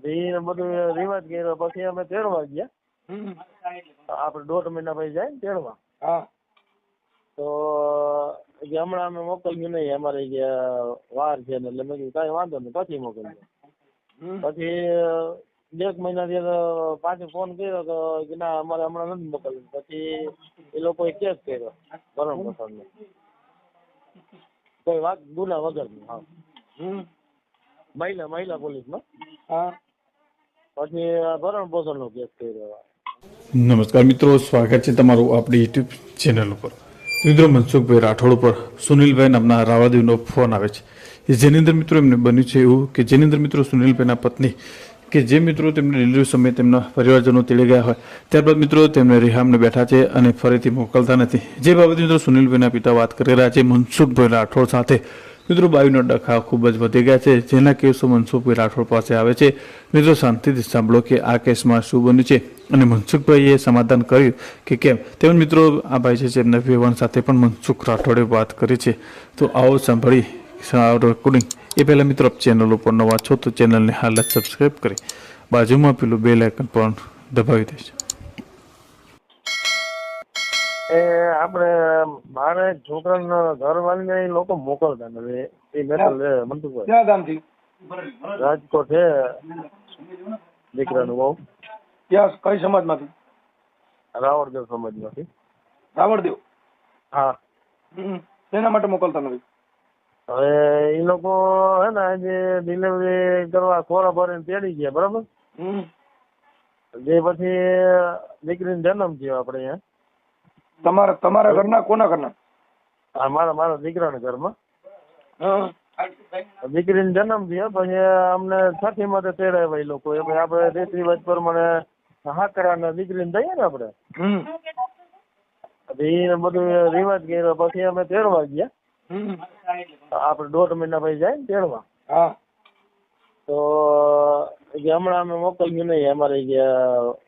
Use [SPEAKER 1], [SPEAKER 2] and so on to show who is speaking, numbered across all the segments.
[SPEAKER 1] એ બધું રિવાજ કર્યો. પછી અમે તેડવા ગયા. આપણે 1.5 મહિના પછી જાય ને તેડવા. તો હમણાં અમે મોકલ્યું નહીં, અમારે વાર છે ને, એટલે મેં કીધું કાંઈ વાંધો નહીં, પછી મોકલજો. પછી 1 મહિના પાછો ફોન કર્યો કે ના અમારે હમણાં નથી મોકલ્યું. પછી એ લોકોએ કેસ કર્યો ભરણ પોષણનો, કોઈ વાત ગુના વગરનો. હા, મહિલા પોલીસમાં. પછી ભરણ પોષણનો કેસ કર્યો.
[SPEAKER 2] નમસ્કાર મિત્રો, સ્વાગત છે તમારું આપણી યુટ્યુબ ચેનલ ઉપર. મિત્રો મનસુખભાઈ રાઠોડ ઉપર સુનિલભાઈ નામના રાવાદેવનો ફોન આવે છે. જેની અંદર મિત્રો એમને બન્યું છે એવું કે જેની અંદર મિત્રો સુનિલભાઈના પત્ની કે જે મિત્રો તેમને ડિલિવરી સમયે તેમના પરિવારજનો તેડી ગયા હોય ત્યારબાદ મિત્રો તેમને રિહામને બેઠા છે અને ફરીથી મોકલતા નથી. જે બાબતે મિત્રો સુનિલભાઈના પિતા વાત કરી રહ્યા છે મનસુખભાઈ રાઠોડ સાથે. મિત્રો બાયુના ડખા ખૂબ જ વધી ગયા છે, જેના કેસો મનસુખભાઈ રાઠોડ પાસે આવે છે. મિત્રો શાંતિથી સાંભળો કે આ કેસમાં શું બન્યું છે અને મનસુખભાઈએ સમાધાન કર્યું કે કેમ. તેમજ મિત્રો આ ભાઈ છે એમના વિવરણ સાથે પણ મનસુખ રાઠોડે વાત કરી છે. તો આવો સાંભળી રેકોર્ડિંગ. એ પહેલાં મિત્રો આપ ચેનલ ઉપર નવા છો તો ચેનલને હાલ જ સબસ્ક્રાઈબ કરી બાજુમાં પેલું બેલ આઇકન પણ દબાવી દેજો.
[SPEAKER 1] એ આપણે મારે છોકરાના ઘરવાળીને એ લોકો મોકલતા નથી. એ મેટર મનસુખભાઈ
[SPEAKER 3] ક્યાં ગામથી?
[SPEAKER 1] રાજકોટ છે દીકરાનું બહુ.
[SPEAKER 3] ક્યાં કઈ સમાજમાંથી?
[SPEAKER 1] રાવળદેવ સમાજમાંથી.
[SPEAKER 3] રાવળદેવ?
[SPEAKER 1] હા.
[SPEAKER 3] તેના માટે મોકલતા નથી?
[SPEAKER 1] હવે એ લોકો હે ને આજે ડિલિવરી કરવા ખોરા ભરીને તેડી ગયા, બરાબર. જે પછી દીકરીનો જન્મ થયો આપણે અહીંયા.
[SPEAKER 3] તમારા ઘરના કોના ઘરના?
[SPEAKER 1] હા, મારા દીકરાના ઘરમાં દીકરીનો જન્મ થયો. પછી અમને છઠ્ઠી માટે તેડાવ્યા એ લોકો. આપણે રીત રિવાજ પ્રમાણે હાકરાને દીકરીને દઈએ ને આપણે, એ બધું રિવાજ કર્યો. પછી અમે તેડવા ગયા. આપણે 1.5 મહિના પછી જાય ને તેડવા. તો હમણાં અમે મોકલ્યું નહીં, અમારે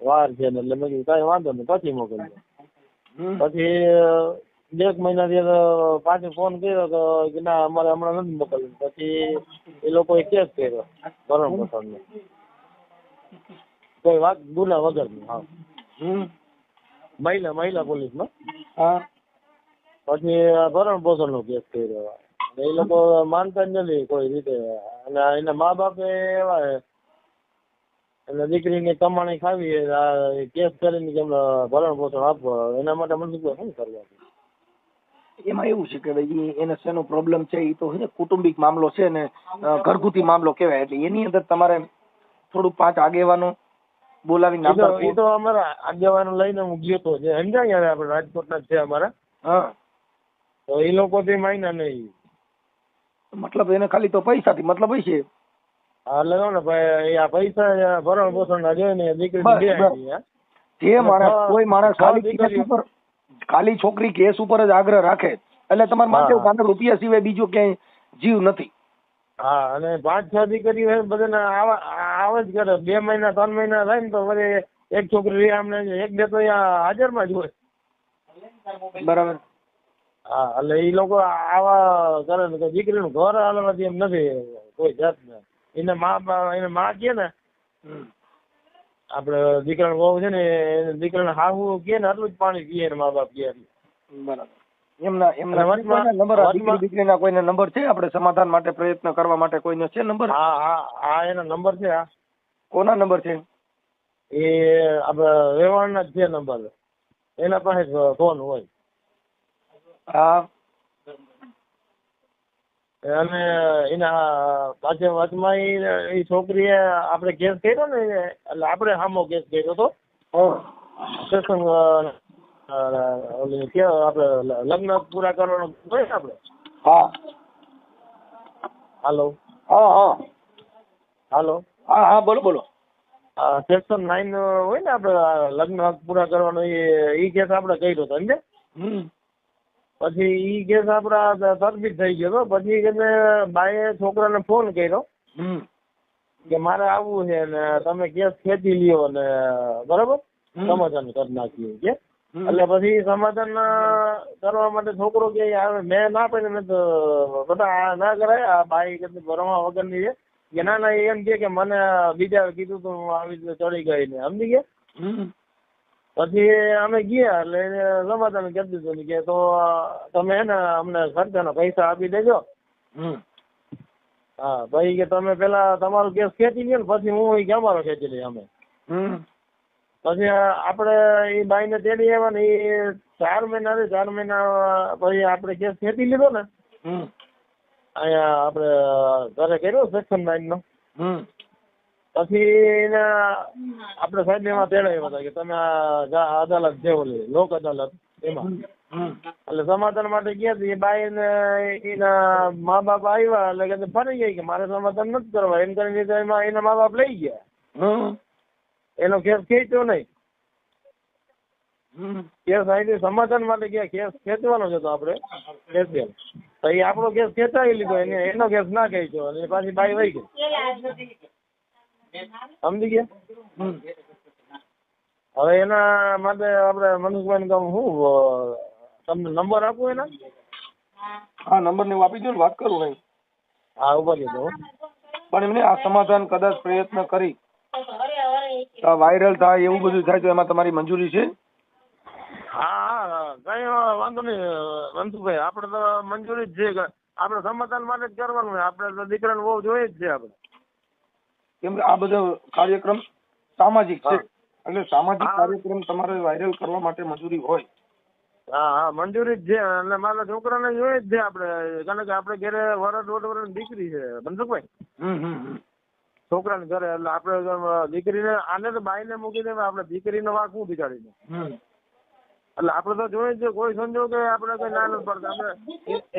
[SPEAKER 1] વાર છે ને, એટલે મેં કીધું કાંઈ વાંધો નહીં, પછી મોકલજો. પછી 1 મહિના પાછો ફોન કર્યો કે ના અમારે હમણાં નથી મોકલ્યું. પછી એ લોકોએ કેસ કર્યો ભરણ પોષણનો, કોઈ વાત ગુના વગરનો. હા, મહિલા પોલીસમાં. પછી ભરણ પોષણનો કેસ કર્યો. એ લોકો માનતા જ નથી કોઈ રીતે. અને એના મા બાપ એવા એટલે દીકરીની કમાણી ખાવી, કેસ કરીને કેમ ભરણ પોષણ આપવા, એના માટે મને શું કરવા?
[SPEAKER 3] એમાં એવું છે કે ભાઈ એને શેનો પ્રોબ્લેમ છે એ તો છે ને કુટુંબિક મામલો છે ને ઘરગુતી મામલો કહેવાય. એટલે એની અંદર તમારે થોડું 5 આગેવાનો બોલાવી નાખો.
[SPEAKER 1] એ તો અમારા આગેવાનો લઈને હું ગયો તો સમજાય યાર, આપણે રાજકોટના છે અમારા. તો એ લોકો થી માયના નહીં.
[SPEAKER 3] મતલબ એને ખાલી તો પૈસાથી મતલબ હોય છે.
[SPEAKER 1] હા, એટલે ને ભાઈ આ પૈસા ભરણ પોષણ ના જોઈએ ને દીકરી
[SPEAKER 3] જે માણસ કોઈ માણસ ખાલી છોકરી કેસ ઉપર જ આગ્રહ રાખે એટલે તમારે માટે 15 રૂપિયા સિવાય બીજો ક્યાંય જીવ નથી.
[SPEAKER 1] હા, અને 5-6 દીકરી બધાને આવે જ કરે. 2 મહિના 3 મહિના થાય ને તો વળી એક છોકરી અમને 1-2 તો અહીંયા હાજરમાં જ હોય.
[SPEAKER 3] બરાબર.
[SPEAKER 1] હા, એટલે એ લોકો આવા કરે ને દીકરીનું ઘર હાલવાથી એમ નથી કોઈ જાત ને. એને માં કે ને આપડે દીકરાનો બહુ છે ને દીકરાને હાહુ કે ને આટલું જ પાણી પીએ ને મા બાપ કે.
[SPEAKER 3] બરાબર. એમના નંબર દીકરીના કોઈને નંબર છે? આપણે સમાધાન માટે પ્રયત્ન કરવા માટે કોઈનો છે નંબર?
[SPEAKER 1] હા, એનો નંબર છે. હા.
[SPEAKER 3] કોના નંબર છે?
[SPEAKER 1] એ આપડે રેવાણના જ છે નંબર. એના પાસે ફોન હોય.
[SPEAKER 3] હા.
[SPEAKER 1] અને એના પાછળ વચમાં એ છોકરીએ આપણે કેસ કર્યો ને, એટલે આપણે સામો કેસ કર્યો હતો સ્ટેશન. આપણે લગ્ન પૂરા કરવાનો હોય ને આપણે.
[SPEAKER 3] હા.
[SPEAKER 1] હાલો. હાલો.
[SPEAKER 3] હા, બોલો.
[SPEAKER 1] સેક્શન 9 હોય ને આપણે લગ્ન પૂરા કરવાનો, એ કેસ આપણે કર્યો હતો સમજે. પછી ઈ કેસ આપડા તરબીજ થઈ ગયો. પછી કે બાએ છોકરાને ફોન કર્યો કે મારે આવવું છે ને તમે કેસ ખેંચી લ્યો ને બરાબર સમાધાન કરી નાખીએ કે. એટલે પછી સમાધાન કરવા માટે છોકરો કે મેં ના પાડી, મેં તો બધા ના કરાય. આ બાઈ કે ભરવા વગરની છે, કે ના ના એમ કે મને બીજા કીધું તો હું આવી રીતે ચડી ગઈ ને સમજી ગયા. પછી અમે ગયા એટલે સમાધાન કરી દીધું કે તો તમે હે ને અમને ખર્ચાના પૈસા આપી દેજો. હા ભાઈ કે તમે પેલા તમારો કેસ ખેંચી લ્યો ને પછી હું કે અમારો ખેંચી લઈએ અમે. પછી આપણે એ બાઈને તેડી આવ્યા ને એ 4 મહિના પછી આપણે કેસ ખેંચી લીધો ને અહીંયા આપણે ઘરે કર્યો સેક્શન 9 નો. પછી એને આપણે સાહેબ એમાં તેડાવ્યા હતા કે તમે અદાલત છે ઓલી લોક અદાલત એમાં એટલે સમાધાન માટે ગયા હતા. એ બાઈ ને એના મા બાપ આવ્યા એટલે કે ફરી ગઈ કે મારે સમાધાન નથી કરવા એમ કરીને એમાં એના મા બાપ લઈ ગયા. એનો કેસ ખેંચ્યો નહીં. કેસ આવી સમાધાન માટે ગયા કેસ ખેંચવાનો જ હતો આપણે ખેંચ્યો તો એ આપણો કેસ ખેંચાવી લીધો એનો કેસ ના ખેંચ્યો અને પાછી બાઈ વહી ગઈ. સમજી ગયા. હવે એના માટે આપણે મનસુખભાઈ ને કહું હું તમને નંબર આપું એના.
[SPEAKER 3] હા નંબર ને આપી દો ને વાત કરું ભાઈ.
[SPEAKER 1] હા ઉભા દો
[SPEAKER 3] પણ એમને આ સમાધાન કદાચ પ્રયત્ન કરી વાયરલ થાય એવું બધું થાય તો એમાં તમારી મંજૂરી છે?
[SPEAKER 1] હા હા કઈ વાંધો નહીં મનસુખભાઈ આપણે તો મંજૂરી જ છે. આપણે સમાધાન માટે જ કરવાનું હોય. આપણે તો દીકરાને બહુ જોઈએ જ છે આપણે.
[SPEAKER 3] કેમ કે આ બધો કાર્યક્રમ સામાજિક છે એટલે સામાજિક કાર્યક્રમ તમારે વાયરલ કરવા માટે મંજૂરી હોય.
[SPEAKER 1] હા હા મંજૂરી જ છે અને મારા છોકરાને જોઈએ જ છે આપણે કારણ કે આપણે ઘરે વર્ષ 1.5 વર્ષની દીકરી છે મનસુખભાઈ. છોકરાને ઘરે એટલે આપણે દીકરીને આને તો બાઈને મૂકી દે આપણે દીકરીનો વાંક શું બિચારીને એટલે આપણે તો જોઈએ જ કોઈ સંજોગે આપણે કઈ ના નથી પડતા. આપણે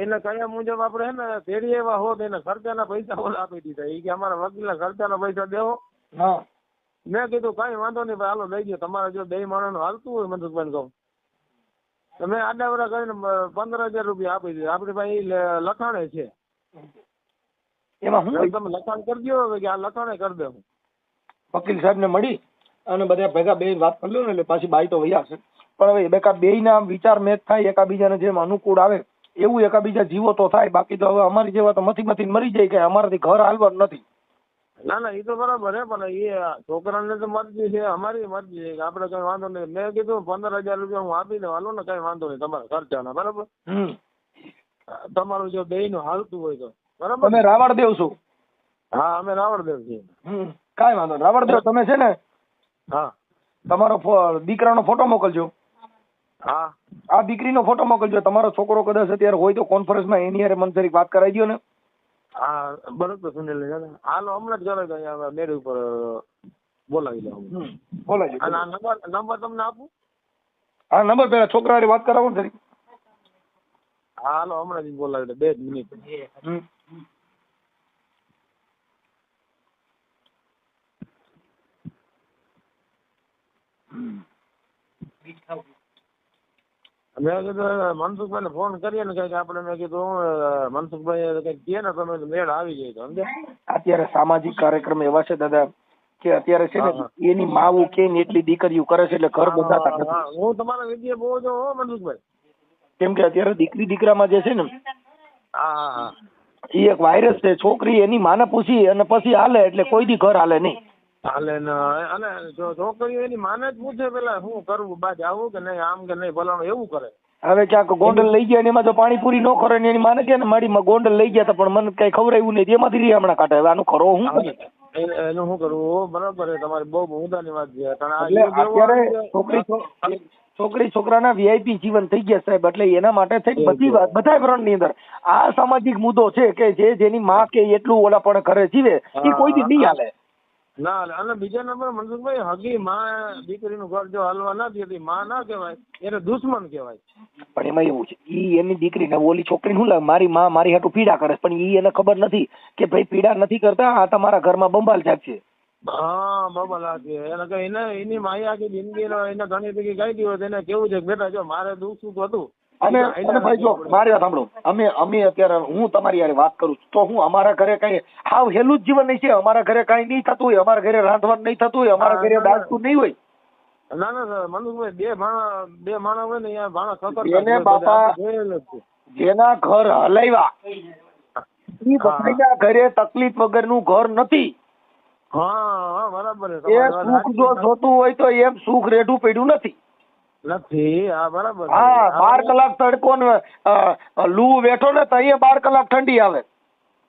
[SPEAKER 1] એને કયા મુજબ આપણે હે ને તેડી એવા હોત એને ખર્ચાના પૈસા ઓલા આપી દીધા. એ કે અમારા વકીલના ખર્ચાના પૈસા દેવો. મેં કીધું કઈ વાંધો નહીં ભાઈ હાલો લઈ ગયો. તમારે જો 2 માણસનું હાલતું હોય મનસુખભાઈ કહું તમે આડાવડા કરીને 15,000 રૂપિયા આપી દીધા. આપણી ભાઈ લખાણે છે
[SPEAKER 3] એમાં હું
[SPEAKER 1] તમે લખાણ કરી દો કે આ લખાણે કરી દે.
[SPEAKER 3] વકીલ સાહેબ ને મળી અને બધા ભેગા બે વાત કરી લો ને એટલે પાછી બાઈ તો વૈયા છે. પણ હવે બેકા બે ના વિચાર મેચ થાય એકાબીજાને જેમ અનુકૂળ આવે એવું એકાબીજા જીવો તો થાય. બાકી તો હવે અમારી જેવા તો મથી મરી જાય કે અમારાથી ઘર હાલવાનું નથી.
[SPEAKER 1] ના ના એ તો બરાબર હે પણ એ છોકરાને તો મરજી છે અમારી મરજી છે કે આપણે કઈ વાંધો નહીં. મેં કીધું 15,000 રૂપિયા હું આપી દઉં હાલો ને કઈ વાંધો નહીં તમારા ખર્ચાના બરાબર. તમારું જો 2 નું હાલતું હોય તો બરાબર.
[SPEAKER 3] તમે રાવણદેવ છો?
[SPEAKER 1] હા અમે રાવણદેવ છીએ.
[SPEAKER 3] કઈ વાંધો નહીં. રાવણદેવ તમે છે ને
[SPEAKER 1] હા
[SPEAKER 3] તમારો દીકરાનો ફોટો મોકલજો.
[SPEAKER 1] હા
[SPEAKER 3] આ દીકરીનો ફોટો મોકલજો. તમારો છોકરો કદાચ અત્યારે હોય તો કોન્ફરન્સમાં એની હારે મને જરીક વાત કરાવી દો ને.
[SPEAKER 1] હા બરોબર સુનિલ હાલો હમણાં જ કરે તો અહીંયા મેળ ઉપર બોલાવી દઉં.
[SPEAKER 3] બોલાવી
[SPEAKER 1] અને આ નંબર તમને આપું?
[SPEAKER 3] હા નંબર પેલા છોકરા હારે વાત કરાવો ને જરીક.
[SPEAKER 1] હા હાલો હમણાં જ બોલાવી દો 2 મિનિટ. મેં કીધું મનસુખભાઈ ને ફોન કરીએ ને કઈક આપણે મેં કીધું મનસુખભાઈ કઈક કહે ને તમે મેળ આવી જાય તો સમજે.
[SPEAKER 3] અત્યારે સામાજિક કાર્યક્રમ એવા છે દાદા કે અત્યારે છે ને એની માવું કે એટલી દીકરીઓ કરે છે એટલે ઘર બંધાતા નથી.
[SPEAKER 1] હું તમારા વિડીયો બહુ જોઉં હો મનસુખભાઈ.
[SPEAKER 3] કેમ કે અત્યારે દીકરી દીકરામાં જે છે ને
[SPEAKER 1] હા
[SPEAKER 3] એ એક વાયરસ છે. છોકરી એની માને પૂછી અને પછી હાલે એટલે કોઈ દી ઘર હાલે નહીં.
[SPEAKER 1] હાલે ને અને જો છોકરીઓ એની માને જ પૂછે પેલા શું કરવું બા જાવું કે નહીં આમ કે નહીં ભલાણું એવું કરે.
[SPEAKER 3] હવે ક્યાંક ગોંડલ લઈ ગયા એમાં જો પાણીપુરી ન ખરે ને એની માને કે ને મારી ગોંડલ લઈ ગયા પણ મને કઈ ખવડાવ્યું નહીં એમાંથી હમણાં કાઢે. હવે આનું ખરો હું
[SPEAKER 1] એનું શું કરવું બરાબર છે તમારી બહુ ઊંધાની વાત છે.
[SPEAKER 3] અત્યારે છોકરી છોકરાના વીઆઈપી જીવન થઈ ગયા સાહેબ એટલે એના માટે થઈ બધી વાત બધા ફ્રન્ટની અંદર આ સામાજિક મુદ્દો છે કે જેની માં કે એટલું ઓલા પણ ઘરે જીવે એ કોઈ દી નહીં હાલે.
[SPEAKER 1] ના અને બીજા નંબર મનસુખભાઈ હગી માં દીકરીનું ઘર જો હાલવા ના દેતી માં ના કહેવાય એને દુશ્મન કહેવાય.
[SPEAKER 3] પણ એમાં એવું છે ઈ એની દીકરીને ઓલી છોકરીને શું લાગે મારી માં મારી હાટું પીડા કરે પણ ઈ એને ખબર નથી કે ભાઈ પીડા નથી કરતા આ તમારા ઘરમાં બંબાલ જાગશે.
[SPEAKER 1] હા બંબાલ લાગે એને કઈ એની માઈ આખી જિંદગી એને ઘણી બધી કહી હોય એને કેવું છે બેટા જો મારે દુઃખ સુખ હતું.
[SPEAKER 3] અને ભાઈ જો મારી વાત સાંભળો અમે અત્યારે હું તમારી યાર વાત કરું તો હું અમારા ઘરે કઈ હાવ હેલું જ જીવન નહીં છે. અમારા ઘરે કઈ નહીં થતું હોય અમારા ઘરે રાંધવાનું નહીં થતું હોય અમારા ઘરે દાળતું નહીં હોય.
[SPEAKER 1] ના ના મનસુખભાઈ બે માણસ હોય ને અહીંયા ભાણા
[SPEAKER 3] એને બાપા જેના ઘર હલાવ્યા ઈ બધાના ઘરે તકલીફ વગરનું ઘર નથી.
[SPEAKER 1] હા બરાબર છે,
[SPEAKER 3] એ
[SPEAKER 1] તમારી વાત
[SPEAKER 3] સુખ જો
[SPEAKER 1] સાચી.
[SPEAKER 3] જોતું હોય તો એમ સુખ રેઢું પડ્યું નથી.
[SPEAKER 1] નથી. હા બરાબર છે.
[SPEAKER 3] હા, 12
[SPEAKER 1] આપણે-
[SPEAKER 3] કલાક તડકો ને લૂ વેઠો ને તો અહીંયા 12 કલાક ઠંડી આવે.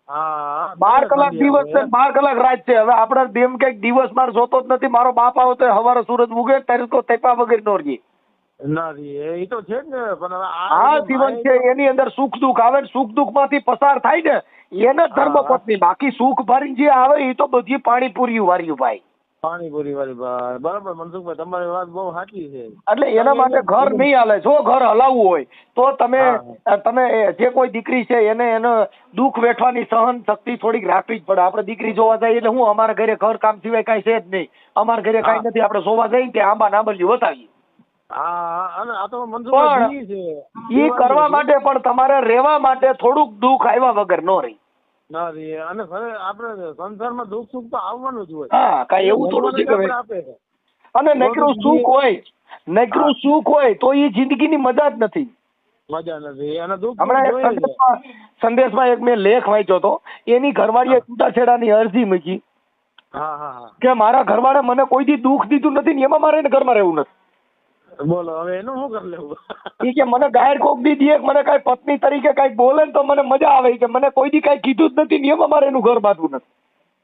[SPEAKER 1] હા
[SPEAKER 3] 12 કલાક
[SPEAKER 1] ઠંડી
[SPEAKER 3] દિવસ છે,
[SPEAKER 1] આવે.
[SPEAKER 3] 12 કલાક રાત છે. હવે આપણે એમ કઈક દિવસ માર જોતો જ નથી. મારો બાપ આવે તો હવારે સૂરજ ઉગે ત્યારે તો તેપા વગર નો રહીએ.
[SPEAKER 1] નથી એ તો છે જ ને, પણ હવે
[SPEAKER 3] આ જીવન છે, એની અંદર સુખ દુઃખ આવે ને સુખ દુઃખ માંથી પસાર થાય ને એને ધર્મ પત્ની. બાકી સુખ ભરી જે આવે એ તો બધી પાણીપુરી વાર્યું ભાઈ.
[SPEAKER 1] પાણીપુરી વાળી ભાઈ. બરાબર મનસુખભાઈ, તમારી વાત બહુ સાચી છે.
[SPEAKER 3] એટલે એના માટે ઘર નહીં હાલે. જો ઘર હલાવવું હોય તો તમે
[SPEAKER 1] હા.
[SPEAKER 3] તમે જે કોઈ દીકરી છે એને દુઃખ વેઠવાની સહન શક્તિ થોડીક રાખવી જ પડે. આપણે દીકરી જોવા જઈએ એટલે હું અમારા ઘરે ઘર કામ સિવાય કઈ છે જ નહીં. અમારા ઘરે કઈ નથી. આપણે જોવા જઈએ ત્યાં આંબા નાંબલિયું બતાવીએ.
[SPEAKER 1] હા અને આ તો મનસુખભાઈ છે.
[SPEAKER 3] ઈ કરવા માટે પણ તમારે રહેવા માટે થોડુંક દુઃખ આવ્યા વગર નો રહી.
[SPEAKER 1] નથી. અને આપણે સંસારમાં દુઃખ સુખ તો આવવાનું જ હોય.
[SPEAKER 3] હા, કઈ એવું થોડું છે કે
[SPEAKER 1] ભગવાન જ
[SPEAKER 3] ભાઈ.
[SPEAKER 1] આપે છે.
[SPEAKER 3] અને નકરું સુખ હોય, નકરું સુખ હોય તો એ જિંદગીની મજા જ નથી.
[SPEAKER 1] મજા નથી અને દુઃખ
[SPEAKER 3] હમણાં એક
[SPEAKER 1] જોઈએ છે.
[SPEAKER 3] સંદેશમાં એક મેં લેખ વાંચ્યો હતો. એની ઘરવાળીએ છૂટાછેડાની અરજી મૂકી
[SPEAKER 1] હા હા હા.
[SPEAKER 3] કે મારા ઘરવાળે મને કોઈ દી દુઃખ દીધું નથી ને એમાં મારે એને ઘરમાં રહેવું નથી.
[SPEAKER 1] બોલો હવે એનું શું કરી લેવું.
[SPEAKER 3] એ કે મને ગાયર કોક દી દે, મને કઈ પત્ની તરીકે કઈ બોલે ને તો મને મજા આવે કે મને કોઈ દી કઈ કીધું જ નથી ને એમાં મારે એનું ઘર બાંધવું નથી.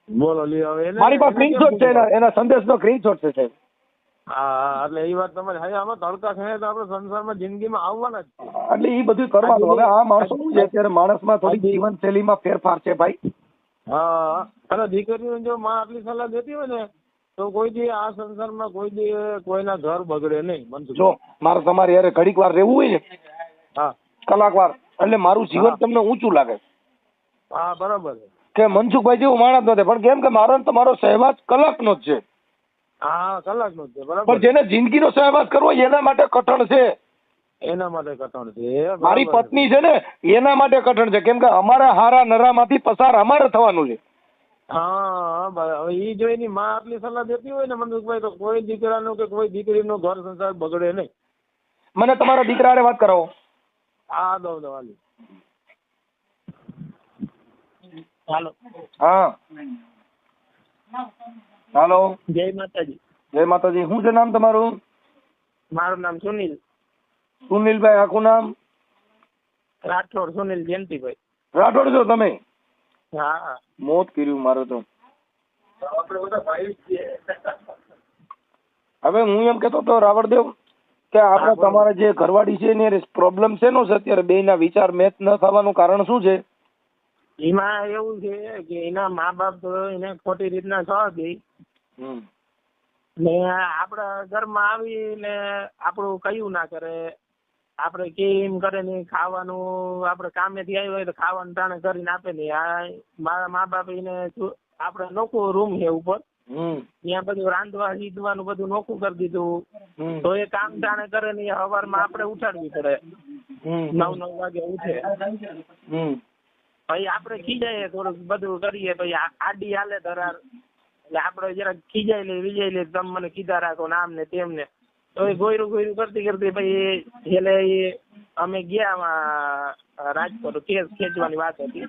[SPEAKER 1] બોલો લ્યો હવે એને
[SPEAKER 3] મારી પાસે સ્ક્રીનશોટ છે એના સંદેશનો સ્ક્રીનશોટ છે સાહેબ.
[SPEAKER 1] હા એટલે એ વાત તમારી હા. આમાં તડકા ખાય તો આપણે સંસારમાં જિંદગીમાં આવવાના જ છે.
[SPEAKER 3] એટલે એ બધું કરવાનું. હવે આ માણસો શું છે અત્યારે માણસમાં થોડી જીવનશૈલીમાં ફેરફાર છે ભાઈ.
[SPEAKER 1] હા અને દીકરીઓને જો માં આટલી સલાહ દેતી હોય ને તો કોઈ દી આ સંસારમાં કોઈ દી કોઈના ઘર બગડે નહીં. મનસુખ
[SPEAKER 3] જો મારે તમારે યાર ઘડીક વાર રહેવું હોય ને
[SPEAKER 1] હા
[SPEAKER 3] કલાક વાર એટલે મારું જીવન તમને ઊંચું લાગે
[SPEAKER 1] હા બરાબર છે.
[SPEAKER 3] કે મનસુખભાઈ જેવું માણસ નથી. પણ કેમ કે મારો ને તમારો સહેવાજ કલાકનો જ છે.
[SPEAKER 1] હા કલાકનો જ છે.
[SPEAKER 3] પણ
[SPEAKER 1] બરાબર.
[SPEAKER 3] જેને જિંદગીનો સહેવાજ કરવો એના માટે કઠણ છે.
[SPEAKER 1] એના માટે કઠણ છે.
[SPEAKER 3] મારી
[SPEAKER 1] બરાબર.
[SPEAKER 3] પત્ની છે ને એના માટે કઠણ છે. કેમ કે અમારા હારા નરામાંથી પસાર અમારે થવાનું છે.
[SPEAKER 1] હા હવે ઈ જો એની માં આટલી સલાહ દેતી હોય ને મનસુખભાઈ તો કોઈ દીકરાનું કે કોઈ દીકરીનું ઘર સંસાર બગડે નહીં.
[SPEAKER 3] મને તમારા દીકરા હારે વાત કરાવો.
[SPEAKER 1] હા દો હાલી. હાલો.
[SPEAKER 3] હા હાલો.
[SPEAKER 1] જય માતાજી.
[SPEAKER 3] જય માતાજી. શું છે નામ તમારું?
[SPEAKER 1] મારું નામ સુનિલ.
[SPEAKER 3] સુનિલભાઈ આખું નામ?
[SPEAKER 1] રાઠોડ સુનિલ જયંતિભાઈ.
[SPEAKER 3] રાઠોડ છો તમે?
[SPEAKER 1] હા
[SPEAKER 3] મોત કર્યું મારે તો.
[SPEAKER 1] આપણે બધા ભાઈ છીએ.
[SPEAKER 3] હવે હું એમ કેતો તો રાવળદેવ કે આપણે તમારા જે ઘરવાળી છે ને પ્રોબ્લેમ શેનો છે અત્યારે? બેયના વિચાર મેચ ન થવાનું કારણ શું છે?
[SPEAKER 1] એમાં એવું છે કે એના મા બાપ એને ખોટી રીતના સહ દે ને આપણા ઘરમાં આવીને આપણું કયું ના કરે. આપણે કેમ કરે ને ખાવાનું આપણે કામેથી આવ્યું હોય તો ખાવાનું ટાણે કરીને આપે ને. આ મારા મા બાપ એને આપણે નોખું રૂમ છે ઉપર ત્યાં બધું રાંધવા સીધવાનું બધું નોખું કરી દીધું. તો એ કામ ટાણે કરે ને સવારમાં આપણે ઉઠાડવી પડે. 9 વાગે ઉઠે. પછી આપણે ખીજાઈએ થોડુંક બધું કરીએ પછી આડી હાલે ધરાર એટલે આપણે જરાક ખીજાઈ લે વિજાઈ લે તમે મને કીધા રાખો ને આમ ને તેમ ને. તો એ ગોયરું કરતી કરતી પછી એટલે અમે ગયા રાજકોટ કેસ ખેંચવાની વાત હતી.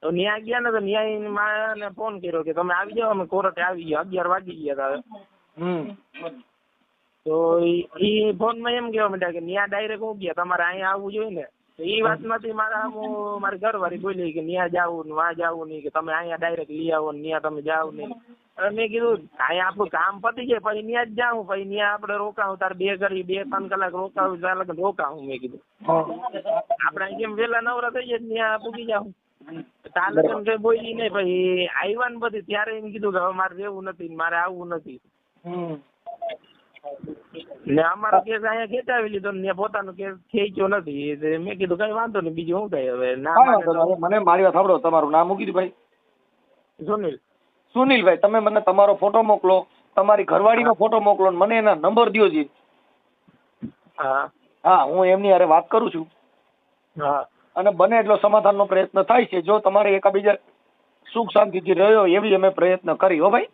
[SPEAKER 1] તો ન્યાય ગયા ને તો ન્યાય માને ફોન કર્યો કે તમે આવી જાઓ. અમે કોર્ટે આવી ગયા. 11 વાગી ગયા હતા. તો એ ફોન માં એમ કેવા માંડ્યા કે ન્યા ડાયરેક્ટ હું ગયા તમારે અહીંયા આવવું જોઈએ ને. તો એ વાત માંથી મારી ઘરવાળી બોલી કે ન્યા જાવું ને વાં જાવું નહીં કે તમે અહીંયા ડાયરેક્ટ લઈ આવો ને ન્યા તમે જાવ નહીં. મેં કીધું અહીંયા આપણું કામ પતી જાય પછી ન્યા જ જાઉં. પછી ન્યા આપણે રોકાવું તાર 2-3 કલાક રોકાવું ચાલે રોકાવું. મેં કીધું આપણે જેમ વેલા નવરા થઈ જાય ન્યા પૂગી જાવ. તાલે કેમ કઈ બોલી નહીં. પછી આવ્યા ને બધી ત્યારે એમ કીધું કે હવે મારે રહેવું નથી મારે આવવું નથી. ને અમારો કેસ અહીંયા ખેંચાવી લીધો ને પોતાનો કેસ ખેંચ્યો નથી. મેં કીધું કઈ વાંધો નહીં બીજું શું થાય હવે.
[SPEAKER 3] મને મારી વાત સાંભળો. તમારું નામ મૂકી દીધું ભાઈ?
[SPEAKER 1] સુનિલ.
[SPEAKER 3] સુનિલભાઈ તમે મને તમારો ફોટો મોકલો. તમારી ઘરવાળીનો ફોટો મોકલો. મને એના નંબર દો જી.
[SPEAKER 1] હા
[SPEAKER 3] હા હું એમની હારે વાત કરું છું.
[SPEAKER 1] હા
[SPEAKER 3] અને બને એટલો સમાધાનનો પ્રયત્ન થાય છે. જો તમારે એકાબીજા સુખ શાંતિથી રહ્યો એવી અમે પ્રયત્ન કરી. હો ભાઈ.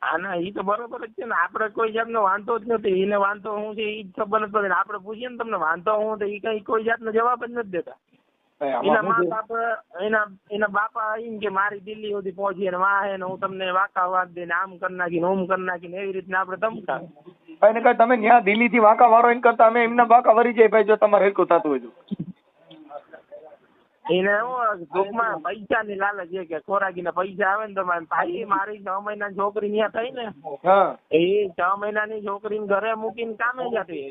[SPEAKER 1] હા ના એ તો બરોબર જ છે ને. આપણે કોઈ જાતનો વાંધો જ નથી. એને વાંધો શું છે એ જ ખબર નથી પડે. આપણે પૂછીએ ને તમને વાંધો શું તો એ કઈ કોઈ જાતનો જવાબ જ નથી દેતા. એના મા બાપ એના બાપા એમ કે મારી દિલ્હી સુધી પહોંચી ને વાહ હે ને હું તમને વાંકા વાત દઈને આમ કરી નાખીને ઓમ કરી નાખીને એવી રીતના આપણે ધમકાવે.
[SPEAKER 3] કઈ ને કઈ તમે ત્યાં દિલ્હી થી વાંકા વાળો એમ કરતા અમે એમના વાંકા વરી જાય ભાઈ, જો તમારે હેરકું થતું હોય તો.
[SPEAKER 1] એને ટૂંકમાં પૈસાની લાલચ છે કે ખોરાકીના પૈસા આવે ને તો ભાઈ મારી 6 મહિનાની છોકરી ત્યાં થઈ ને એ 6 મહિનાની છોકરીને ઘરે મૂકીને કામે જતી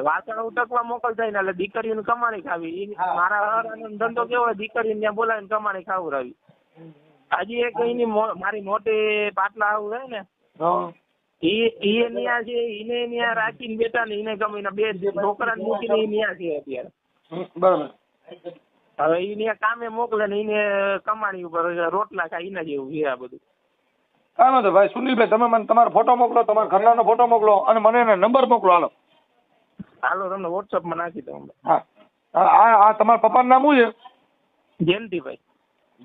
[SPEAKER 1] વાસણ ઉટકવા મોકલતા ને એટલે દીકરીઓને કમાણી ખાવી. મારા ધંધો કેવો હોય દીકરીને ત્યાં બોલાવીને કમાણી ખાવડાવી. હજી એક એની મારી મોટી પાટલા આવું હોય ને એ ન્યા છે એને ન્યા રાખીને બેઠા ને એને ગમીને 2 છોકરાને મૂકીને એ ન્યા છે અત્યારે.
[SPEAKER 3] બરાબર.
[SPEAKER 1] હવે એને કામે મોકલે ને એને કમાણી ઉપર રોટલા ખાય એના જેવું છે આ બધું.
[SPEAKER 3] કાંઈ વાંધો ભાઈ. સુનિલભાઈ તમે મને તમારો ફોટો મોકલો, તમારા ઘરનાનો ફોટો મોકલો અને મને એનો નંબર મોકલો.
[SPEAKER 1] હાલો તમને વોટ્સઅપમાં નાખી દઉં.
[SPEAKER 3] હા આ તમારા પપ્પાનું નામ શું છે?
[SPEAKER 1] જયંતિભાઈ.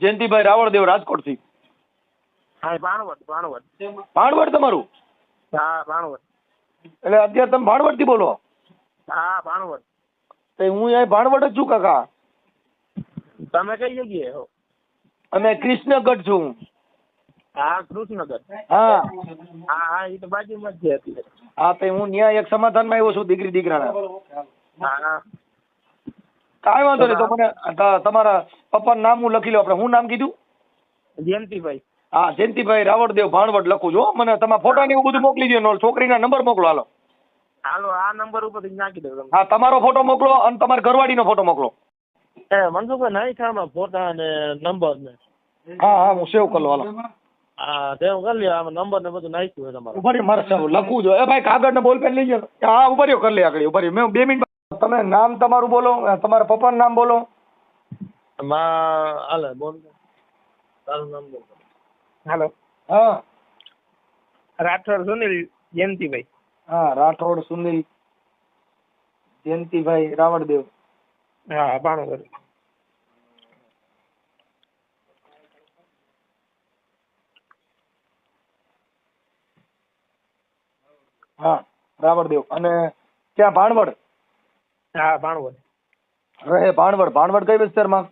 [SPEAKER 3] જયંતિભાઈ રાવળદેવ, રાજકોટ થી?
[SPEAKER 1] હા ભાણવડ.
[SPEAKER 3] ભાણવડ તમારું?
[SPEAKER 1] હા ભાણવડ.
[SPEAKER 3] એટલે અત્યારે તમે ભાણવડ થી બોલો?
[SPEAKER 1] હા ભાણવડ.
[SPEAKER 3] હું અહીં ભાણવડ જ છું કાકા.
[SPEAKER 1] તમે કઈ જગ્યાએ હો?
[SPEAKER 3] અમે કૃષ્ણગઢ છું.
[SPEAKER 1] હા કૃષ્ણગઢ.
[SPEAKER 3] હા
[SPEAKER 1] હા એ તો બાજુમાં જ છે અત્યારે.
[SPEAKER 3] હા તો હું ત્યાં એક સમાધાનમાં આવ્યો છું દીકરી દીકરાના.
[SPEAKER 1] હા
[SPEAKER 3] કાંઈ વાંધો નહીં. તો મને તમારા પપ્પાનું નામ હું લખી લો. આપણે શું નામ કીધું?
[SPEAKER 1] જયંતિભાઈ.
[SPEAKER 3] હા જયંતિભાઈ રાવળદેવ ભાણવડ લખું છું. મને તમારા ફોટા ને એવું બધું મોકલી દો. છોકરીના નંબર મોકલો.
[SPEAKER 1] હાલો આ નંબર ઉપર નાખી દઉં.
[SPEAKER 3] હા તમારો ફોટો મોકલો અને તમારા ઘરવાળીનો ફોટો મોકલો.
[SPEAKER 1] મનસુખભાઈ નહીં થાય ફોટા અને નંબર ને?
[SPEAKER 3] હા હું સેવ કરી લો.
[SPEAKER 1] હા સેવ કરી લ્યો. આમાં નંબર ને બધું નાખ્યું હોય તમારું.
[SPEAKER 3] ઉભા રહ્યો મારે લખવું જોઈએ. ભાઈ કાગળ ને બોલપેન લઈ જાઓ. હા ઉભા રહ્યો કરી લે આગળ. ઉભા રહ્યો. મેં 2 મિનિટ. તમે નામ તમારું બોલો, તમારા પપ્પાનું નામ બોલો.
[SPEAKER 1] હાલે બોલ તારું નામ બોલ. હાલો.
[SPEAKER 3] હા
[SPEAKER 1] રાઠોડ સુનિલ જયંતિભાઈ.
[SPEAKER 3] હા રાઠોડ સુનિલ જયંતિભાઈ રાવળદેવ.
[SPEAKER 1] હા ભાણવડ.
[SPEAKER 3] હા રાવળદેવ. અને ક્યાં? ભાણવડ.
[SPEAKER 1] હા ભાણવડ.
[SPEAKER 3] રહે ભાણવડ. ભાણવડ કઈ વિસ્તારમાં?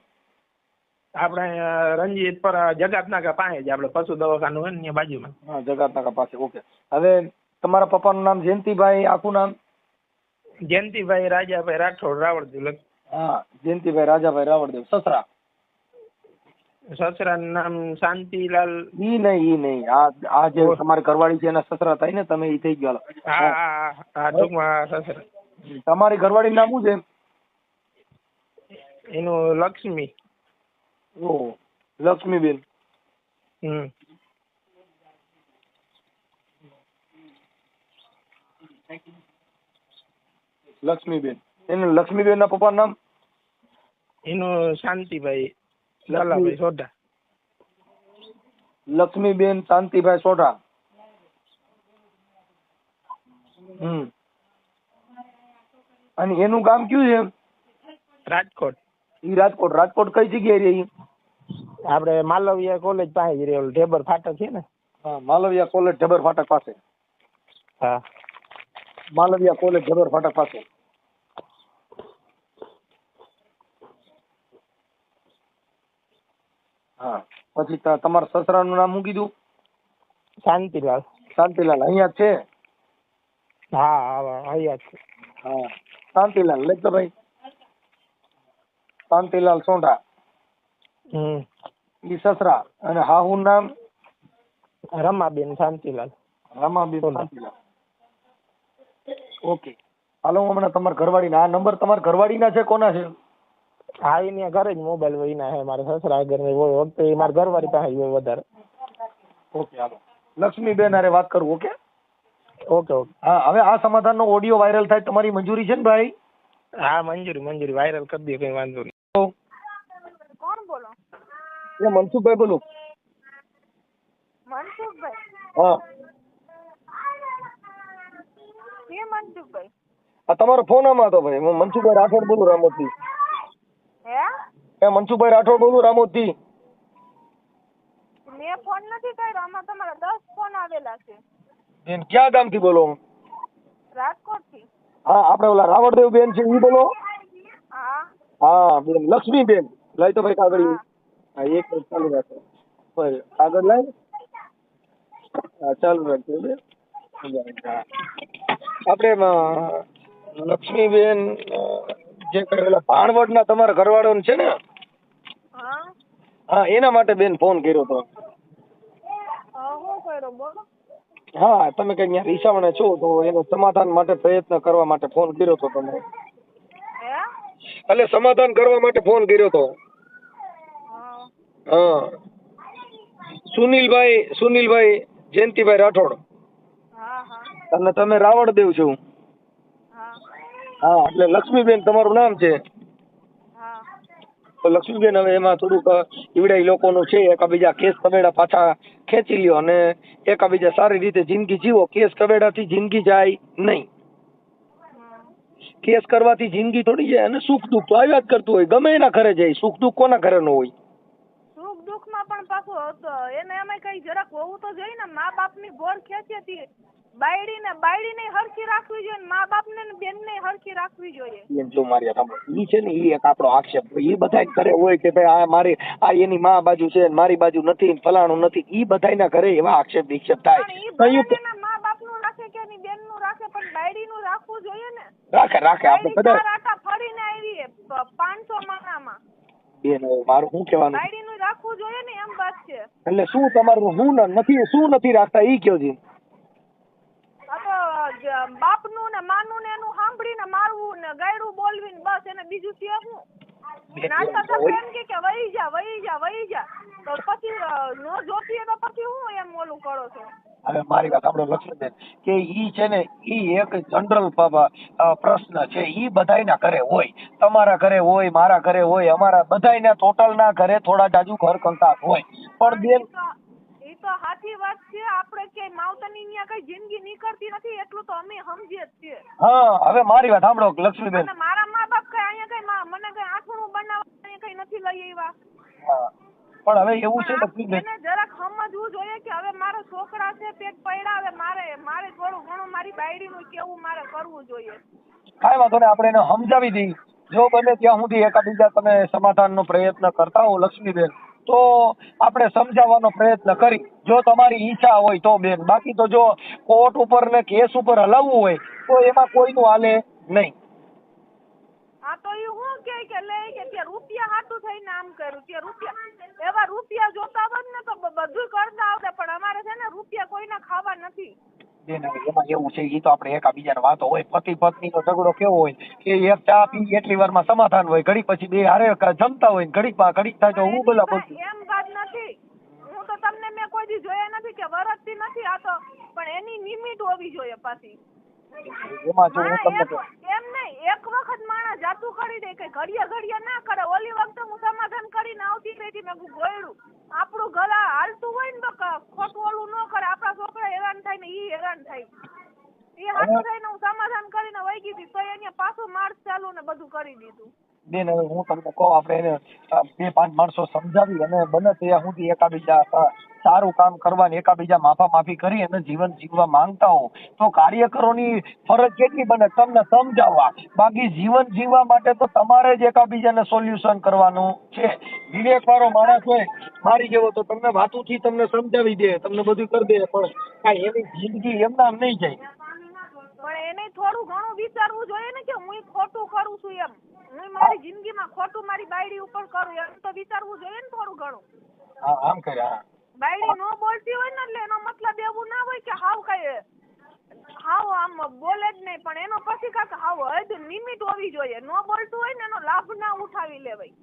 [SPEAKER 1] આપણે રંજીત પર જગાતનાકા પાસે જ આપણે પશુ દવાખાનું હોય ને ત્યાં બાજુમાં.
[SPEAKER 3] હા જગાતનાકા પાસે. ઓકે. હવે તમારા પપ્પાનું નામ જયંતિભાઈ, આખું નામ?
[SPEAKER 1] જયંતિભાઈ રાજાભાઈ રાઠોડ રાવળદેવ.
[SPEAKER 3] હા જયંતિભાઈ રાજાભાઈ રાવળદેવ. સસરા?
[SPEAKER 1] સસરાનું નામ શાંતિલાલ.
[SPEAKER 3] ઈ નહીં આ જે તમારી ઘરવાળી છે એના સસરા થાય ને તમે ઈ થઈ ગયા.
[SPEAKER 1] હા ટૂંકમાં સસરા.
[SPEAKER 3] તમારી ઘરવાળી નામ શું છે?
[SPEAKER 1] એનું લક્ષ્મી.
[SPEAKER 3] ઓહ લક્ષ્મીબેન. લક્ષ્મીબેન. એનું લક્ષ્મીબેન ના પપ્પાનું નામ?
[SPEAKER 1] એનું શાંતિભાઈ લાલાભાઈ સોઢા.
[SPEAKER 3] લક્ષ્મીબેન શાંતિભાઈ સોઢા. અને એનું ગામ કયું છે?
[SPEAKER 1] રાજકોટ.
[SPEAKER 3] ઈ રાજકોટ. રાજકોટ કઈ જગ્યાએ રહી?
[SPEAKER 1] આપણે માલવિયા કોલેજ પાસે જ રહે. ઢેબર ફાટક છે ને?
[SPEAKER 3] હા માલવિયા કોલેજ ઢેબર ફાટક પાસે.
[SPEAKER 1] હા
[SPEAKER 3] માલવિયા કોલેજ ઢેબર ફાટક પાસે. હા પછી તમારા સસરાનું નામ શું કીધું?
[SPEAKER 1] શાંતિલાલ.
[SPEAKER 3] શાંતિલાલ. અહીંયા છે?
[SPEAKER 1] હા અહીંયા છે.
[SPEAKER 3] હા શાંતિલાલ લેતો ભાઈ. શાંતિલાલ સોઢા. ઈ સસરા. અને હાહુનું નામ?
[SPEAKER 1] રમાબેન શાંતિલાલ.
[SPEAKER 3] રમાબેન શાંતિલાલ. ઓકે. હાલો હું હમણાં તમારા ઘરવાળીના આ નંબર તમારા ઘરવાળીના છે કોના છે?
[SPEAKER 1] હા એની ઘરે જ મોબાઈલ હોય ના હે. મારા સસરા ઘર હોય તો મારા ઘરવાળી પાસે હોય વધારે.
[SPEAKER 3] ઓકે હાલો લક્ષ્મીબેન હારે વાત કરું. Okay
[SPEAKER 1] okay.
[SPEAKER 3] હા હવે આ સમાધાનનો ઓડિયો વાયરલ થાય તમારી મંજૂરી છે ને ભાઈ?
[SPEAKER 1] હા મંજૂરી વાયરલ કરી દે કઈ વાંધો નહીં.
[SPEAKER 4] કોણ બોલો?
[SPEAKER 3] એ મનસુખભાઈ બોલું.
[SPEAKER 4] મનસુખભાઈ?
[SPEAKER 3] હા
[SPEAKER 4] કે મનસુખભાઈ?
[SPEAKER 3] આ તમારો ફોન આમાં હતો ભાઈ. હું મનસુખભાઈ રાઠોડ બોલું રામોદથી.
[SPEAKER 4] હે
[SPEAKER 3] મનસુખભાઈ રાઠોડ બોલું રામોદથી.
[SPEAKER 4] મેં ફોન નથી કર્યો. આમાં તમારા 10 ફોન આવેલા છે.
[SPEAKER 3] બેન ક્યાં ગામથી બોલો?
[SPEAKER 4] રાજકોટ થી.
[SPEAKER 3] હા આપણે ઓલા રાવળદેવ બેન છે ઈ બોલો?
[SPEAKER 4] હા
[SPEAKER 3] હા બેન લક્ષ્મીબેન લઈ તો ભાઈ કાગળ હા એક મિનિટ ચાલુ રાખો ભાઈ કાગળ લાય હા ચાલુ રાખજો બેન આપણે લક્ષ્મીબેન જે કરેલા ભાણવડના તમારા ઘરવાળો છે ને
[SPEAKER 4] હા
[SPEAKER 3] હા એના માટે બેન ફોન કર્યો હતો
[SPEAKER 4] શું કર્યો બોલો
[SPEAKER 3] હા તમે કઈ ત્યાં રીસામણે છો તો એનું સમાધાન માટે પ્રયત્ન કરવા માટે ફોન કર્યો હતો તમે
[SPEAKER 4] હે
[SPEAKER 3] એટલે સમાધાન કરવા માટે ફોન કર્યો હતો
[SPEAKER 4] હા
[SPEAKER 3] હા સુનિલભાઈ જયંતિભાઈ રાઠોડ
[SPEAKER 4] હા હા
[SPEAKER 3] અને તમે રાવળદેવ છો
[SPEAKER 4] હા
[SPEAKER 3] હા એટલે લક્ષ્મીબેન તમારું નામ છે
[SPEAKER 4] હા
[SPEAKER 3] તો લક્ષ્મીબેન હવે એમાં થોડુંક ઈવડાઈ લોકોનું છે એકાબીજા કેસ કબેડા પાછા ખેંચી લ્યો અને એકાબીજા સારી રીતે જિંદગી જીવો કેસ કબેડાથી જિંદગી જાય નહીં કેસ કરવાથી જિંદગી થોડી જાય અને સુખ દુઃખ તો આવ્યા જ કરતું હોય ગમે એના ઘરે જાય સુખ દુઃખ કોના ઘરે ન હોય
[SPEAKER 4] સુખ દુઃખ માં પણ પાછું એને અમે કઈ જરાક હોવું તો જોઈએ ને મા બાપ ની બોર ખેંચી હતી બાયડી ને હરખી રાખવી જોઈએ મા બાપ ને બેન ને હરખી રાખવી જોઈએ
[SPEAKER 3] એમ જો મારી ઈ છે ને ઈ એક આપણો આક્ષેપ ઈ બધા ઘરે હોય કે ભાઈ આ એની મા બાજુ છે મારી બાજુ નથી ફલાણું નથી ઈ બધાના ઘરે એવા આક્ષેપ વિક્ષેપ થાય
[SPEAKER 4] મા બાપ નું રાખે કે એની બેન નું રાખે પણ બાયડી નું રાખવું જોઈએ ને
[SPEAKER 3] રાખે આપણે બધા
[SPEAKER 4] રાટા ફરીને આવી 500 માણામાં
[SPEAKER 3] બેન મારું શું કહેવાનું
[SPEAKER 4] બાયડી નું રાખવું જોઈએ ને એમ વાત છે
[SPEAKER 3] એટલે શું તમારું શું નથી રાખતા ઈ કયો જી
[SPEAKER 4] આ તો બાપ નું ને માનું ને એનું સાંભળીને મારવું ને ગાયડું બોલવીને બસ એને બીજું છે શું નાસ્તા થતું એમ કે વહી જા તો પછી નો જોતી તો પછી હું એમ ઓલું કરો છો
[SPEAKER 3] હવે મારી વાત સાંભળો લક્ષ્મીબેન કે ઈ છે ને ઈ એક જનરલ પ્રશ્ન છે ઈ બધાયના ઘરે હોય તમારા ઘરે હોય મારા ઘરે હોય અમારા બધાયના ટોટલ ના ઘરે થોડા જાજુ ઘર કંકાસ હોય પણ બેન
[SPEAKER 4] એ તો સાચી વાત છે આપણે કે માવતરની ન્યા કઈ જિંદગી નીકળતી નથી એટલું તો અમે સમજીએ જ છીએ
[SPEAKER 3] હા હવે મારી વાત સાંભળો લક્ષ્મીબેન
[SPEAKER 4] અને મારા મા બાપ કઈ અહીંયા કઈ મને કઈ આઠું બનાવવા કઈ નથી લઈ આવ્યા
[SPEAKER 3] પણ હવે એવું છે લક્ષ્મીબેન
[SPEAKER 4] એને જરાક સમજવું જોઈએ કે હવે મારા છોકરા છે પેટ પડ્યા હવે મારે થોડું ઘણું મારી બાયડી નું કેવું મારે કરવું જોઈએ
[SPEAKER 3] કાંઈ વાંધો નહીં આપણે એને સમજાવી દઈ જો બને ત્યાં સુધી એકાબીજા તમે સમાધાનનો પ્રયત્ન કરતા હો લક્ષ્મીબેન તો આપણે સમજાવવાનો પ્રયત્ન કરી જો તમારી ઈચ્છા હોય તો બેન બાકી તો જો કોર્ટ ઉપર ને કેસ ઉપર હલાવવું હોય તો એમાં કોઈનું હાલે નહીં
[SPEAKER 4] હા તો એ હું કે લે કે ત્યાં રૂપિયા હાટું થઈને આમ કર્યું ત્યાં રૂપિયા એવા રૂપિયા જોતા હોત ને તો બધું કરતા આવડે પણ અમારે છે ને રૂપિયા કોઈના ખાવા નથી
[SPEAKER 3] બેન એમાં એવું છે એ તો આપણે એકાબીજાની વાતો હોય પતિ પત્ની નો ઝઘડો કેવો હોય કે એક ચા પી એટલી વારમાં સમાધાન હોય ઘડી પછી બે હારે જમતા હોય ઘડીક થાય તો હું બોલા બોલું
[SPEAKER 4] એમ વાત નથી હું તો તમને મેં કોઈ દી જોયા નથી કે વરસતી નથી આ તો પણ એની લિમિટ હોવી જોઈએ પાછી
[SPEAKER 3] એમાં જો હું તમને
[SPEAKER 4] એમ નહીં એક વખત માણસ જાતું કરી દે કે ઘડિયા ના કરે ઓલી વખતે હું સમાધાન કરીને આવતી રહી મેં ગોયડું આપણું ગળા હાલતું હોય ને તો ખોટું ઓલું ન કરે આપણા છોકરા હેરાન થાય ને ઈ હેરાન થાય એ હાથું થઈને હું સમાધાન કરીને વહી ગઈ હતી તો એને પાછું માર્ચ ચાલુ ને બધું કરી દીધું
[SPEAKER 3] બેન હવે હું તમને કહું આપણે એને 2-5 માણસો સમજાવી અને બને ત્યાં સુધી એકાબીજા સારું કામ કરવાની એકાબીજા માફી કરી અને જીવન જીવવા માંગતા હો તો કાર્યકરોની ફરજ કેટલી બને તમને સમજાવવા બાકી જીવન જીવવા માટે તો તમારે જ એકાબીજાને સોલ્યુશન કરવાનું છે વિવેક વાળો માણસ હોય મારી જેવો તો તમને વાતુથી તમને સમજાવી દે તમને બધું કરી દે પણ કાંઈ એની જિંદગી એમના નહીં જાય
[SPEAKER 4] પણ એને થોડું ઘણું વિચારવું જોઈએ ને કે હું ખોટું કરું છું એમ હું મારી જિંદગીમાં ખોટું મારી બાયડી ઉપર કરું એમ તો વિચારવું જોઈએ ને થોડું ઘણું
[SPEAKER 3] હા આમ કરે હા
[SPEAKER 4] બાયડી નો બોલતી હોય ને એટલે એનો મતલબ એવું ના હોય કે હાવ આમ બોલે જ નહીં પણ એનો પછી કાંક હાવ હદ લિમિટ હોવી જોઈએ નો બોલતું હોય ને એનો લાભ ના ઉઠાવી લેવાય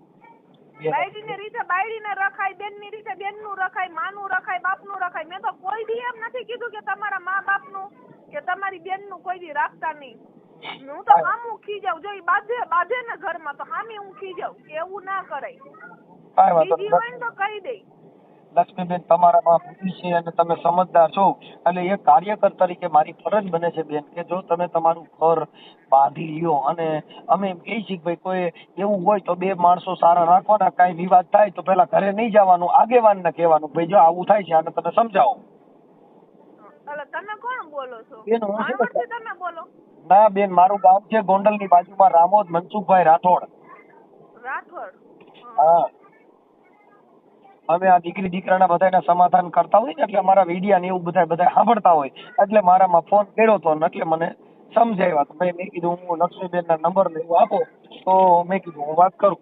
[SPEAKER 4] બાયડીની રીતે બાયડીને રખાય બેનની રીતે બેનનું રખાય માનું રખાય બાપનું રખાય મેં તો કોઈ દી એમ નથી કીધું કે તમારા મા બાપનું કે તમારી બેનનું કોઈ દી રાખતા નહીં હું તો હામું ખી જાઉં જો બાંધે ને ઘરમાં તો હામી હું ખી જાઉં એવું ના કરાય બીજી હોય ને તો કહી દે
[SPEAKER 3] લક્ષ્મીબેન તમારામાં બુદ્ધિ છે અને તમે સમજદાર છો એટલે એક કાર્યકર તરીકે મારી ફરજ બને છે બેન કે જો તમે તમારું ઘર બાંધી લ્યો અને અમે એમ કહી છીએ કે ભાઈ કોઈ એવું હોય તો 2 માણસો સારા રાખવાના કાંઈ વિવાદ થાય તો પેલા ઘરે નહીં જવાનું આગેવાનને કહેવાનું ભાઈ જો આવું થાય છે આને તમે સમજાવો
[SPEAKER 4] એટલે તમે કોણ બોલો છો
[SPEAKER 3] બેન હું
[SPEAKER 4] તમે બોલો
[SPEAKER 3] ના બેન મારું ગામ છે ગોંડલની બાજુમાં રામોદ મનસુખભાઈ રાઠોડ હા, અમે આ દીકરી દીકરાના બધાના સમાધાન કરતા હોય ને એટલે અમારા વિડિયા ને એવું બધા સાંભળતા હોય એટલે મારામાં ફોન કર્યો હતો ને એટલે મને સમજાવ્યા. તો ભાઈ મેં કીધું હું લક્ષ્મીબેન ના નંબર ને એવું આપો તો મેં કીધું હું વાત કરું.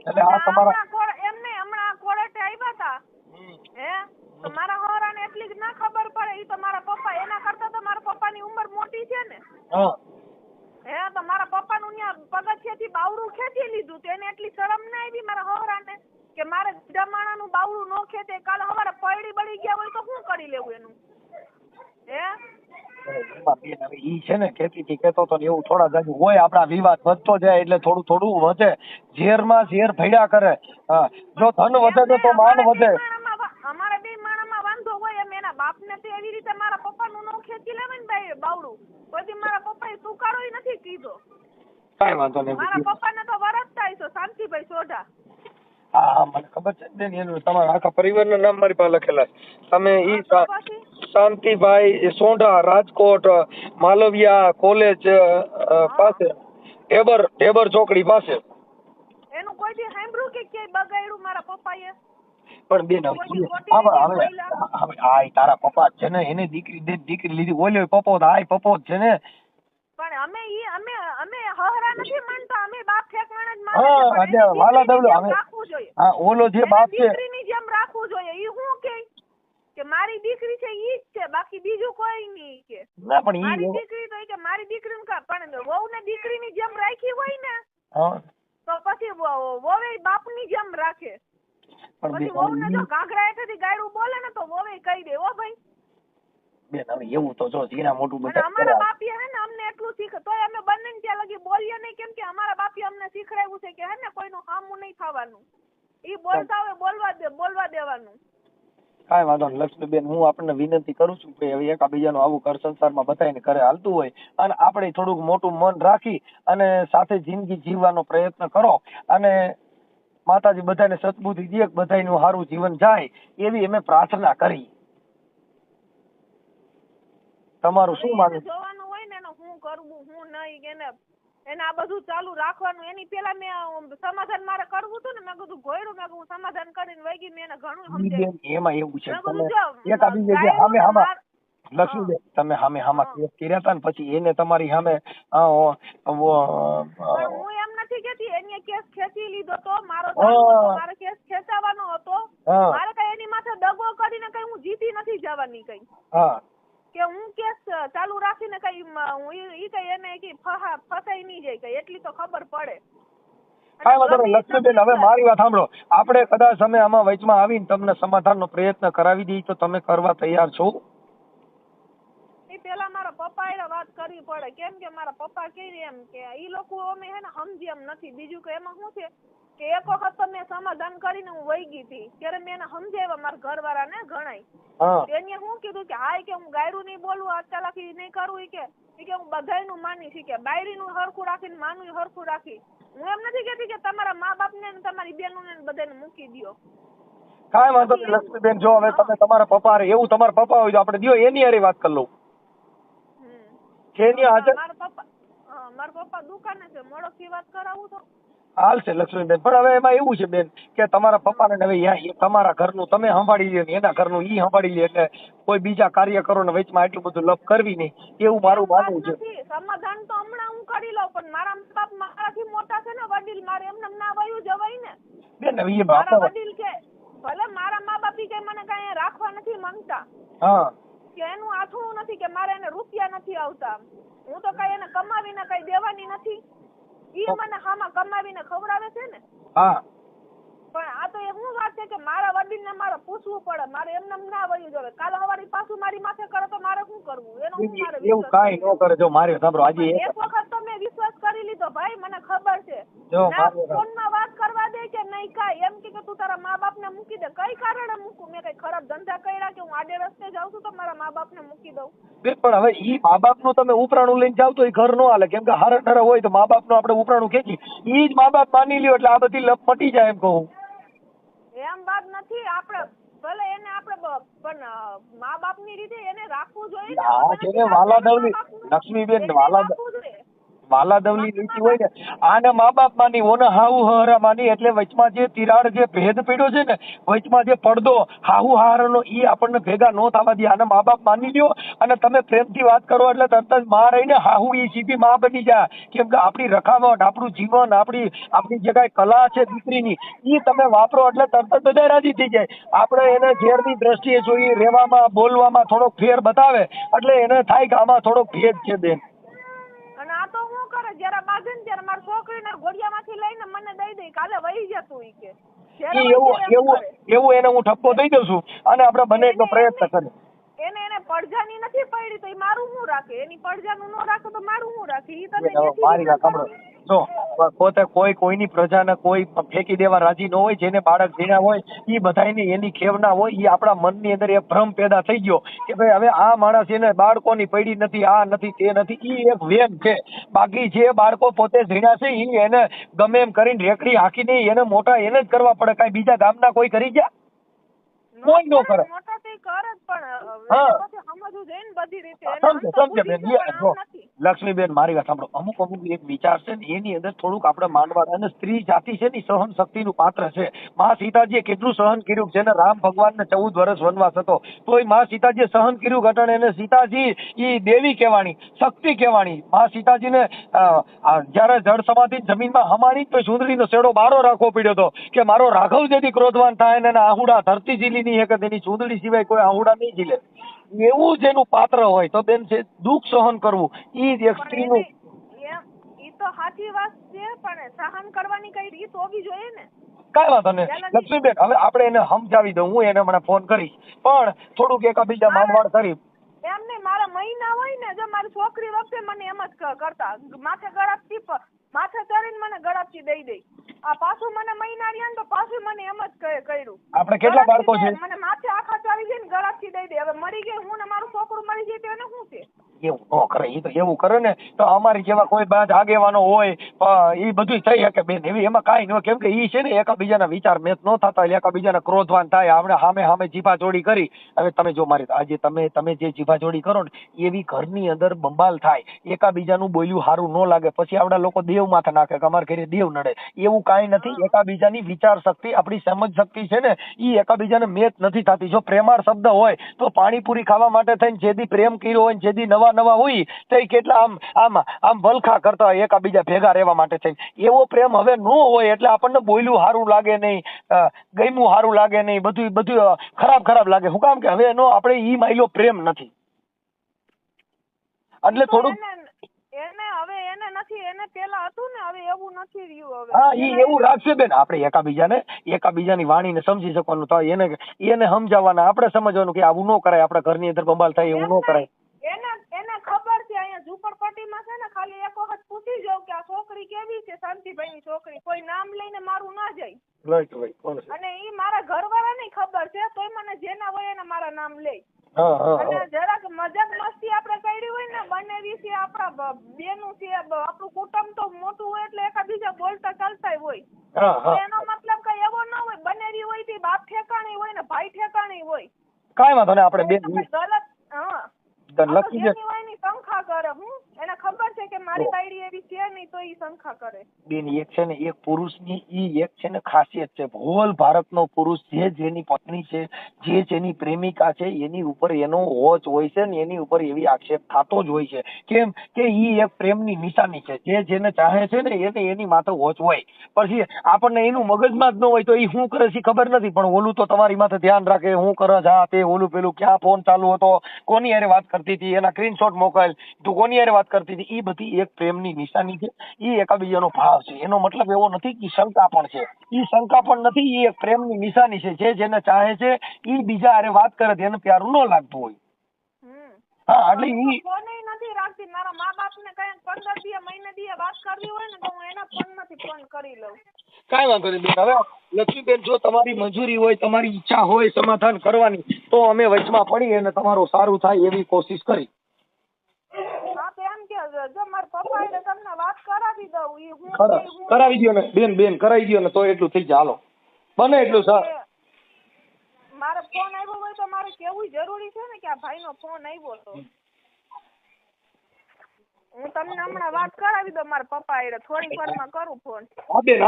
[SPEAKER 3] એટલે આ તમારા
[SPEAKER 4] એમને હમણાં કોર્ટે આવ્યા હતા હે તો મારા હોરાને એટલી જ ના ખબર પડે. ઈ તો મારા પપ્પા એના કરતા તો મારા પપ્પાની ઉંમર મોટી છે ને.
[SPEAKER 3] હા,
[SPEAKER 4] હે તો મારા પપ્પાનું ત્યાં પગથિયેથી બાવડું ખેંચી લીધું તો એને એટલી શરમ ના આવી મારા હોરાને કે મારે જમાણાનું બાવડું નો ખેંચે. કાલે સવારે પડી બળી ગયા હોય તો શું કરી લેવું એનું? હે
[SPEAKER 3] એમાં બેન હવે ઈ છે ને ખેતીથી કહેતો તો એવું થોડા જાજુ હોય. આપણા વિવાદ વધતો જાય એટલે થોડું થોડું વધે. ઝેરમાં ઝેર ભેડા કરે. હા, જો ધન વધે તો માન વધે.
[SPEAKER 4] અમારા બે માણામાં વાંધો હોય એમ એના બાપને તો એવી રીતે મારા પપ્પાનું નો ખેંચી લેવાય ને ભાઈ બાવડું. પછી મારા પપ્પાએ તુકારોય નથી કીધો.
[SPEAKER 3] કાંઈ વાંધો નહીં.
[SPEAKER 4] મારા પપ્પાને તો વરસતા હશો શાંતિભાઈ સોઢા.
[SPEAKER 3] હા હા, મને ખબર છે બેન. એનું તમારા આખા પરિવારના નામ મારી પાસે લખેલા છે. તમે ઈ શાંતિભાઈ સોઢા, રાજકોટ માલવિયા કોલેજ પાસે, ઢેબર ચોકડી પાસે.
[SPEAKER 4] એનું કોઈથી સાંભળ્યું કે ક્યાંય બગાડ્યું મારા પપ્પાએ?
[SPEAKER 3] પણ બેન હવે આ તારા પપ્પા છે ને એને દીકરી લીધી. ઓલ્યો પપ્પો પપ્પો જ છે ને.
[SPEAKER 4] પણ અમે હહરા નથી માનતા. અમે બાપ ઠેકાણે જ
[SPEAKER 3] હા,
[SPEAKER 4] માનીએ.
[SPEAKER 3] વાલા દવલો હવે
[SPEAKER 4] રાખવું જોઈએ.
[SPEAKER 3] હા, ઓલો જે બાપ છે
[SPEAKER 4] દીકરીની જેમ રાખવું જોઈએ. ઈ હું કે મારી દીકરી છે ઈ જ છે, બાકી બીજું કોઈ નહીં કે.
[SPEAKER 3] ના પણ
[SPEAKER 4] મારી દીકરી તો કે મારી દીકરી પણ વહુને દીકરીની જેમ રાખી હોય ને તો પછી વહુ બાપની જેમ રાખે. પછી વહુને જો ઘાઘરા હેઠેથી ગાયડું બોલે ને તો વહુ કહી દે ઓ ભાઈ.
[SPEAKER 3] બેન હવે એવું તો જો જીરા મોટું બધા
[SPEAKER 4] અમારા બાપીએ હે ને અમને એટલું શીખ તોય અમે બંને ત્યાં લગી બોલીએ નહીં. કેમ કે અમારા બાપીએ અમને શીખડાવ્યું છે કે હે ને કોઈનું હામું નહીં થવાનું. ઈ બોલતા હોય બોલવા દેવાનું.
[SPEAKER 3] કાંઈ વાંધો નહીં લક્ષ્મીબેન. હું આપણને વિનંતી કરું છું કે હવે એકાબીજાનું આવું ઘર સંસારમાં બધાને ઘરે હાલતું હોય અને આપણે થોડુંક મોટું મન રાખી અને સાથે જિંદગી જીવવાનો પ્રયત્ન કરો અને માતાજી બધાને સદબુદ્ધિ દે, બધાનું સારું જીવન જાય એવી અમે પ્રાર્થના કરી. તમારું શું માનવું?
[SPEAKER 4] જોવાનું હોય ને એનો હું કરવું હું નહીં એને આ બધું ચાલુ રાખવાનું. એની પેલા મેં સમાધાન મારે કરવું હતું ને મેં કીધું ઘોડ્યું. મેં હું સમાધાન કરીને વૈગી મેં એને ઘણું સમજાવ્યું.
[SPEAKER 3] એમાં એવું છે તમે એકાબીજા સામે હામાં લક્ષ્મીબેન તમે સામે હામાં કેસ કર્યા હતા ને પછી એને તમારી સામે
[SPEAKER 4] હું એમ નથી કેતી એને કેસ ખેંચી લીધો તો મારો કેસ ખેંચાવાનો હતો. મારે કઈ એની માથે દગો કરીને કઈ હું જીતી નથી જવાની કઈ કે હું કેસ ચાલુ રાખીને કઈ ઈ કઈ એને કઈ ફસાઈ નહીં જાય કઈ એટલી તો ખબર પડે.
[SPEAKER 3] કાંઈ વાંધો નહીં લક્ષ્મીબેન. હવે મારી વાત સાંભળો. આપણે કદાચ અમે આમાં વચમાં આવીને તમને સમાધાનનો પ્રયત્ન કરાવી દઈએ તો તમે કરવા તૈયાર છો?
[SPEAKER 4] પેલા મારા પપ્પા એ વાત કરવી પડે. કેમ કે મારા પપ્પા કે એમ કે ઈ લોકો અમે હે ને સમજી એમ નથી. બીજું કે એમાં શું છે કે એક વખત તો મેં સમાધાન કરીને હું વહી ગઈ હતી ત્યારે મેં એને સમજાવ્યા મારા ઘરવાળાને ઘણાય. એને શું કીધું કે હાય કે હું ગાયરું નહીં બોલવું અચાલાકી નહીં કરવું કે હું બધાયનું માની કે બાયરીનું હરખું રાખીને માનું હરખું રાખી. હું એમ નથી કેતી કે તમારા મા બાપ ને તમારી બેનો ને બધાને મૂકી દો.
[SPEAKER 3] કાંઈ વાંધો નહીં લક્ષ્મીબેન. જો હવે તમે તમારા પપ્પા એવું તમારા પપ્પા હોય તો આપણે દો એની હારે વાત કરી લઉં.
[SPEAKER 4] મારા પપ્પા દુકાને છે મોડોથી વાત કરાવું તો
[SPEAKER 3] હાલશે લક્ષ્મીબેન. પણ હવે એમાં એવું છે બેન કે તમારા પપ્પાને હવે તમારા ઘરનું તમે સંભાળી લે ને એના ઘરનું ઈ સંભાળી લે એટલે કોઈ બીજા કાર્યકરોને વચમાં એટલું બધું લપ કરવી નહીં એવું મારું માનવું છે.
[SPEAKER 4] સમાધાન તો હમણાં હું કરી લઉં પણ મારા બાપ મારાથી મોટા છે ને વડીલ. મારે એમને ના વયું જવાય ને
[SPEAKER 3] બેન. હવે
[SPEAKER 4] મારા વડીલ કે ભલે મારા મા બાપ કે મને કઈ રાખવા નથી માંગતા કે એનું આથું નથી કે મારે એને રૂપિયા નથી આવતા. હું તો કઈ એને કમાવીને કઈ દેવાની નથી. ઈ મને હામાં કમાવીને ખવડાવે છે ને. પણ આ તો એ શું વાત છે કે મારા વડીલને મારે પૂછવું પડે. મારે એમને ના વયું જોવે. કાલે સવારે પાછું મારી માથે કરે તો મારે શું કરવું? એનો હું મારે
[SPEAKER 3] એવું કાઈ ન કરે. જો મારે સાંભળો આજે
[SPEAKER 4] એક વખત તો મેં વિશ્વાસ કરી લીધો ભાઈ મને ખબર છે. ફોનમાં વાત કરવા દે કે નહીં કાઈ એમ કે તું તારા મા બાપ ને મૂકી દે. કઈ કારણે મૂકું? મેં કઈ ખરાબ ધંધા કર્યા કે હું આડે રસ્તે જાઉં છું તો મારા મા બાપ ને મૂકી દઉં?
[SPEAKER 3] પણ હવે ઈ મા બાપ નું તમે ઉપરાણું લઈને જાવ તો એ ઘર નો હાલે. કેમ કે હારા ઠરા હોય તો મા બાપ નું આપણે ઉપરાણું ખેંચી ઈ જ મા બાપ માની લ્યો એટલે આ બધી લપ મટી જાય એમ કહું.
[SPEAKER 4] એમ વાત નથી. આપણે ભલે એને આપણે પણ મા બાપ ની રીતે એને રાખવું જોઈએ ને.
[SPEAKER 3] વાલા દવલી લક્ષ્મીબેન વાલાદવલી લીટી હોય ને આને મા બાપ માની ઓને હાહુ હહરા માની એટલે વચમાં જે તિરાડ જે ભેદ પડ્યો છે ને વચમાં જે પડદો હાહુ હારાનો ઈ આપણને ભેગા ન થવા દે. આને મા બાપ માની લ્યો અને તમે પ્રેમથી વાત કરો એટલે તરત જ માં રહીને હાહુ ઈ સીધી માં બની જાય. કેમ કે આપણી રખાવટ, આપણું જીવન, આપણી જે કાંઈ કલા છે દીકરીની ઈ તમે વાપરો એટલે તરત જ બધા રાજી થઈ જાય. આપણે એને ઝેરની દ્રષ્ટિએ જોઈએ, રહેવામાં બોલવામાં થોડોક ફેર બતાવે એટલે એને થાય કે આમાં થોડોક ભેદ છે બેન.
[SPEAKER 4] અને આ તો હું કરે જયારે બાંધે ને ત્યારે મારી છોકરીને ઘોડિયામાંથી લઈને મને દઈ દઈ કાલે વહી જતું ઈ કે
[SPEAKER 3] એવું એને હું ઠપકો દઈ દઉં છું અને આપણે બને એટલો પ્રયત્ન કરીએ.
[SPEAKER 4] એને પડજાની નથી પડી તો ઈ મારું હું રાખે, એની પડજાનું ન રાખે તો મારું હું રાખે. ઈ તમે
[SPEAKER 3] મારી વાત સાંભળો, જો પોતે કોઈની પ્રજાને કોઈ ફેંકી દેવા રાજી ન હોય. જેને બાળક જેના હોય ઈ બધાયની એની ખેવના હોય. ઈ આપણા મનની અંદર એક ભ્રમ પેદા થઈ ગયો કે ભાઈ હવે આ માણસ એને બાળકોની પડી નથી, આ નથી, તે નથી. ઈ એક વેમ છે. બાકી જે બાળકો પોતે ઝીણા છે ઈ એને ગમે એમ કરીને રેકડી હાંકીને એને મોટા એને જ કરવા પડે. કાંઈ બીજા ગામના કોઈ કરી ગયા? કોઈ ન કરે. લક્ષ્મીબેન મારી વાત સાંભળો, અમુક એક વિચાર છે ને એની અંદર થોડુંક આપણે માંડવા અને સ્ત્રી જાતિ છે ને સહન શક્તિનું પાત્ર છે. મા સીતાજીએ કેટલું સહન કર્યું છે ને રામ ભગવાનને 14 વર્ષ વનવાસ હતો તોય મા સીતાજીએ સહન કર્યું ઘટાડે. એને સીતાજી ઈ દેવી કહેવાણી, શક્તિ કહેવાણી. મા સીતાજીને જયારે જળ સમાધિ જમીનમાં હમાણી તો સુંદરીનો શેડો બારો રાખવો પડ્યો હતો કે મારો રાઘવ જેથી ક્રોધવાન થાય ને આહુડા ધરતી ઝીલી નહીં કે તેની સુંદરી સિવાય કોઈ આહુડા નહીં ઝીલે. એવું જેનું પાત્ર હોય તો બેન છે દુઃખ સહન કરવું ઈ જ એક સ્ત્રીનું.
[SPEAKER 4] ઈ તો સાચી વાત છે પણ સહન કરવાની કઈ રીત હોવી જોઈએ ને.
[SPEAKER 3] કાંઈ વાંધો નહીં લક્ષ્મીબેન, હવે આપણે એને સમજાવી દઉં. હું એને મને ફોન કરીશ પણ થોડુંક એકાબીજા માંડવાડ કરી.
[SPEAKER 4] એમને મારા મહિના હોય ને જો મારી છોકરી વખતે મને એમ જ કરતા માથે ગળાપથી માથે ચડીને મને ગળાપથી દઈ દઈ. આ પાછું મને મહિના રહ્યા ને તો પાછું મને એમ જ કર્યું.
[SPEAKER 3] આપણે કેટલા બાળકો છે?
[SPEAKER 4] મને માથે આખા ચડી જાય ને ગળાપથી દઈ દે. હવે મરી ગઈ હું ને મારું છોકરું મરી જાય તો એને શું છે?
[SPEAKER 3] એવું ન કરે. ઈ તો એવું કરે ને તો અમારી જેવા કોઈ બાદ આગેવાનો હોય ઈ બધું થઈ શકે બેન. એવી એમાં કાંઈ ન. કેમ કે ઈ છે ને એકાબીજાના વિચાર મેચ ન થતા એટલે એકાબીજાના ક્રોધવાન થાય. આપણે સામે જીભા જોડી કરી. હવે તમે જો મારી આજે તમે જે જીભા જોડી કરો ને એવી ઘરની અંદર બંબાલ થાય. એકાબીજાનું બોલ્યું સારું ન લાગે પછી આપણા લોકો દેવ માથે નાખે કે અમારા ઘરે દેવ નડે. એવું કાંઈ નથી. એકાબીજાની વિચાર શક્તિ, આપણી સમજ શક્તિ છે ને ઈ એકાબીજાને મેચ નથી થતી. જો પ્રેમાળ શબ્દ હોય તો પાણીપુરી ખાવા માટે થઈને જેદી પ્રેમ કર્યો હોય જેદી નવા હોય તો કેટલા આમ વલખા કરતા હોય એકાબીજા ભેગા રહેવા માટે થઈને. એવો પ્રેમ હવે ન હોય એટલે આપણને બોલ્યું સારું લાગે નહીં, ગમ્યું સારું લાગે નહીં, બધું ખરાબ લાગે. શું કામ કે હવે એનો આપણે ઈ માયલો પ્રેમ નથી એટલે થોડુંક
[SPEAKER 4] એને નથી. એને પેલા હતું ને હવે એવું નથી રહ્યું. હવે
[SPEAKER 3] હા ઈ એવું રાખશે બેન. આપણે એકાબીજાની વાણીને સમજી શકવાનું તો એને સમજાવવાના, આપણે સમજવાનું કે આવું ન કરાય. આપણા ઘરની અંદર બંબાલ થાય એવું ન કરાય.
[SPEAKER 4] એને ખબર છે અહીંયા ઝુંપડપટ્ટીમાં છે ને ખાલી એક વખત પૂછી જાવ કે આ છોકરી કેવી છે, શાંતિભાઈની છોકરી, કોઈ નામ લઈને મારું ના જાય. અને ઈ મારા ઘરવાળાને ખબર છે તોય મને જેના હોય એને મારા નામ લે. અને જરાક મજાક મસ્તી આપણે કરી હોય ને બંને છે આપણા બેનું છે, આપણું કુટુંબ તો મોટું હોય એટલે એકાબીજા બોલતા ચાલતા હોય. એનો મતલબ કઈ એવો ના હોય બનેરી હોય તે બાપ ઠેકાણી હોય ને ભાઈ ઠેકાણી હોય.
[SPEAKER 3] કાંઈ વાંધો નહીં. આપણે બેન
[SPEAKER 4] ગલત શંકા કરે. હું એને ખબર છે કે મારી બાયડી એવી છે નહીં તો ઈ શંકા કરે. બેન
[SPEAKER 3] એક છે ને એક પુરુષની ઈ એક છે ને ખાસિયત છે. હોલ ભારતનો પુરુષ જેની પત્ની છે, જેની પ્રેમિકા છે એની ઉપર એનો હોચ હોય છે ને એની ઉપર એવી આક્ષેપ થતો જ હોય છે. કેમ કે ઈ એક પ્રેમની નિશાની છે. જેને ચાહે છે ને એને એની માથે હોચ હોય. પછી આપણને એનું મગજમાં જ ન હોય તો ઈ શું કરે છે ખબર નથી પણ ઓલું તો તમારી માથે ધ્યાન રાખે. હું કરે જા તે ઓલું પેલું ક્યાં ફોન ચાલુ હતો, કોની હારે વાત કરતી હતી, એના સ્ક્રીનશોટ મોકલ, તું કોની હારે વાત કરતી હતી. ઈ બધી એક પ્રેમની નિશાની છે. ઈ એકાબીજાનો ભાવ છે. એનો મતલબ એવો નથી કે શંકા પણ છે. ઈ શંકા પણ નથી. ઈ એક પ્રેમની નિશાની છે. જેને ચાહે છે ઈ બીજા હારે વાત કરે એને પ્યારું ન લાગતું હોય. હા એટલે ઈ
[SPEAKER 4] ફોન નથી રાખતી. મારા મા બાપને કઈ 15 મહિને વાત કરવી હોય ને તો હું એના ફોનમાંથી ફોન કરી લઉં.
[SPEAKER 3] કાંઈ વાંધો નહીં બેન. હવે લક્ષ્મીબેન જો તમારી મંજૂરી હોય, તમારી ઈચ્છા હોય સમાધાન કરવાની તો અમે વચમાં પડી અને તમારું સારું થાય એવી કોશિશ કરી.
[SPEAKER 4] હા તો એમ કે જો મારા પપ્પા એટલે તમને વાત કરાવી દઉં. ઈ હું
[SPEAKER 3] કરાવી દો ને બેન કરાવી દો ને તો એટલું થઈ જાય. હાલો બને એટલું સર.
[SPEAKER 4] મારે ફોન આવ્યો હોય તો મારે કેવું જરૂરી છે ને કે આ ભાઈનો ફોન આવ્યો હતો. હું તમને હમણાં વાત કરાવી દઉં મારા પપ્પા એટલે થોડીક વારમાં કરું ફોન.
[SPEAKER 3] હા બેન.